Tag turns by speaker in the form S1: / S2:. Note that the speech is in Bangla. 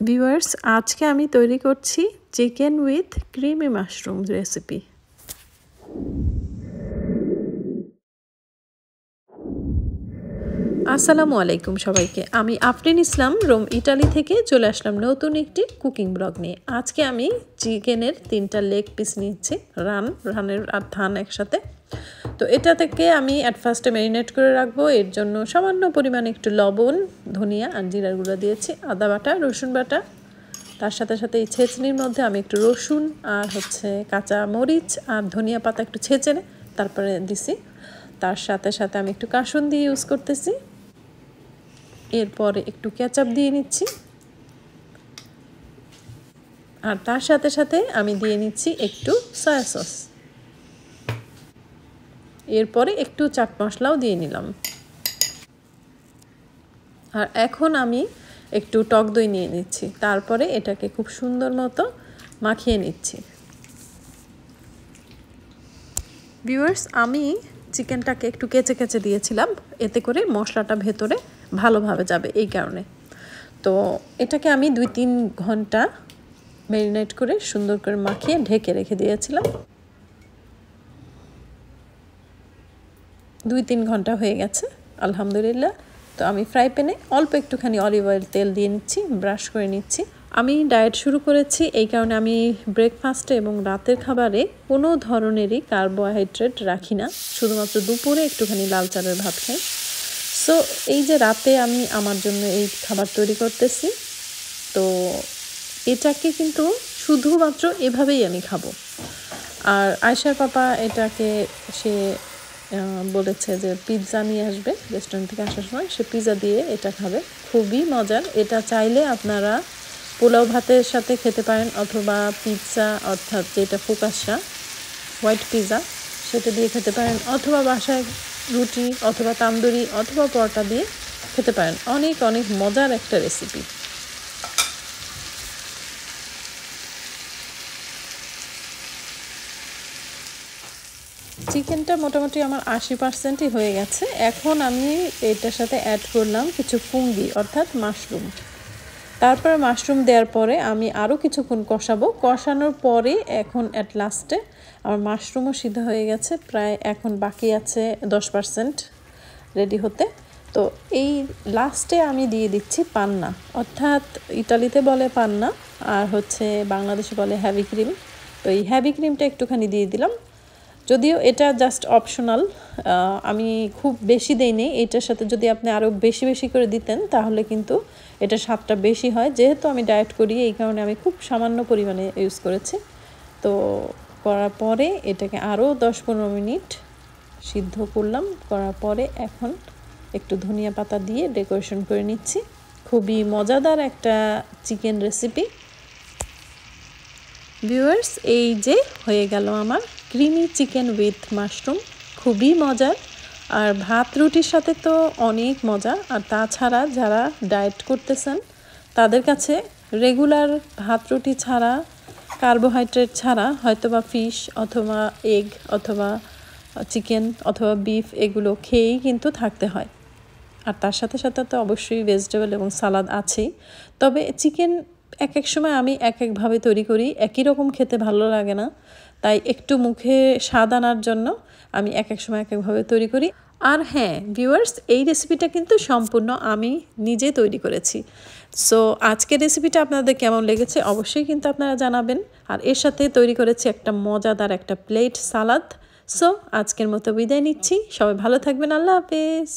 S1: ভিউয়ার্স, আজকে আমি তৈরি করছি chicken with creamy mushroom recipe. আসসালামু আলাইকুম সবাইকে। আমি আফরিন ইসলাম রোম ইটালি থেকে চলে আসলাম নতুন একটি কুকিং ব্লগ নিয়ে। আজকে আমি চিকেনের 3টা লেগ পিস নিয়েছি, রানের আর থান একসাথে। তো এটা থেকে আমি অ্যাট ফার্স্টে ম্যারিনেট করে রাখবো। এর জন্য সামান্য পরিমাণে একটু লবণ, ধনিয়া আর জিরার গুঁড়া দিয়েছি, আদা বাটা, রসুন বাটা। তার সাথে সাথে এই ছেঁচনির মধ্যে আমি একটু রসুন আর কাঁচা মরিচ আর ধনিয়া পাতা একটু ছেঁচে তারপরে দিছি। তার সাথে সাথে আমি একটু কাসুন্দি ইউজ করতেছি। এরপরে একটু কেচাপ দিয়ে নিচ্ছি, আর তার সাথে সাথে আমি দিয়ে নিচ্ছি একটু সয়া সস। এরপরে একটু চাট মশলাও দিয়ে নিলাম। আর এখন আমি একটু টক দই নিয়ে নিচ্ছি, তারপরে এটাকে খুব সুন্দর মতো মাখিয়ে নিচ্ছি। ভিউয়ার্স, আমি চিকেনটাকে একটু কেচে কেচে দিয়েছিলাম, এতে করে মশলাটা ভেতরে ভালোভাবে যাবে, এই কারণে। তো এটাকে আমি 2-3 ঘন্টা ম্যারিনেট করে সুন্দর করে মাখিয়ে ঢেকে রেখে দিয়েছিলাম। 2-3 ঘন্টা হয়ে গেছে আলহামদুলিল্লাহ। তো আমি ফ্রাই প্যানে অল্প একটুখানি অলিভ অয়েল তেল দিয়ে নিচ্ছি, ব্রাশ করে নিচ্ছি। আমি ডায়েট শুরু করেছি, এই কারণে আমি ব্রেকফাস্টে এবং রাতের খাবারে কোনো ধরনেরই কার্বোহাইড্রেট রাখি না, শুধুমাত্র দুপুরে একটুখানি লাল চালের ভাত খাই। সো এই যে রাতে আমি আমার জন্য এই খাবার তৈরি করতেছি, তো এটাকে কিন্তু শুধুমাত্র এভাবেই আমি খাবো। আর আয়শার পাপা এটাকে সে বলেছে যে পিৎজা নিয়ে আসবে রেস্টুরেন্ট থেকে আসার সময়, সে পিৎজা দিয়ে এটা খাবে, খুবই মজার। এটা চাইলে আপনারা পোলাও ভাতের সাথে খেতে পারেন, অথবা পিৎজা অর্থাৎ যেটা ফোকাসা হোয়াইট পিৎজা সেটা দিয়ে খেতে পারেন, অথবা বাসায় রুটি অথবা তান্দুরি অথবা পরোটা দিয়ে খেতে পারেন। অনেক অনেক মজার একটা রেসিপি। চিকেনটা মোটামুটি আমার 80%ই হয়ে গেছে। এখন আমি এটার সাথে অ্যাড করলাম কিছু ফুঙ্গি অর্থাৎ মাশরুম। তারপরে মাশরুম দেওয়ার পরে আমি আরও কিছুক্ষণ কষাবো। কষানোর পরে এখন অ্যাট লাস্টে আমার মাশরুমও সিদ্ধ হয়ে গেছে, প্রায় এখন বাকি আছে 10% রেডি হতে। তো এই লাস্টে আমি দিয়ে দিচ্ছি পান্না, অর্থাৎ ইটালিতে বলে পান্না আর বাংলাদেশে বলে হ্যাভি ক্রিম। তো এই হ্যাভি ক্রিমটা একটুখানি দিয়ে দিলাম, যদিও এটা জাস্ট অপশনাল, আমি খুব বেশি দেইনি। এটার সাথে যদি আপনি আরও বেশি বেশি করে দিতেন তাহলে কিন্তু এটা স্বাদটা বেশি হয়। যেহেতু আমি ডায়েট করি, এই কারণে আমি খুব সামান্য পরিমাণে ইউজ করেছি। তো করার পরে এটাকে আরও 10-15 মিনিট সিদ্ধ করলাম। করার পরে এখন একটু ধনিয়া পাতা দিয়ে ডেকোরেশন করে নিচ্ছি। খুবই মজাদার একটা চিকেন রেসিপি। ভিউয়ার্স, এই যে হয়ে গেল আমার ক্রিমি চিকেন উইথ মাশরুম, খুবই মজার। আর ভাত রুটির সাথে তো অনেক মজা। আর তাছাড়া যারা ডায়েট করতেছেন তাদের কাছে রেগুলার ভাত রুটি ছাড়া, কার্বোহাইড্রেট ছাড়া হয়তোবা ফিশ অথবা এগ অথবা চিকেন অথবা বিফ এগুলো খেয়েই কিন্তু থাকতে হয়। আর তার সাথে সাথে তো অবশ্যই ভেজিটেবল এবং সালাদ আছেই। তবে চিকেন এক এক সময় আমি এক একভাবে তৈরি করি, একই রকম খেতে ভালো লাগে না, তাই একটু মুখে স্বাদ আনার জন্য আমি এক এক সময় এক একভাবে তৈরি করি। আর হ্যাঁ ভিউয়ার্স, এই রেসিপিটা কিন্তু সম্পূর্ণ আমি নিজে তৈরি করেছি। সো আজকের রেসিপিটা আপনাদের কেমন লেগেছে অবশ্যই কিন্তু আপনারা জানাবেন। আর এর সাথে তৈরি করেছি একটা মজাদার একটা প্লেট সালাদ। সো আজকের মতো বিদায় নিচ্ছি, সবাই ভালো থাকবেন, আল্লাহ হাফেজ।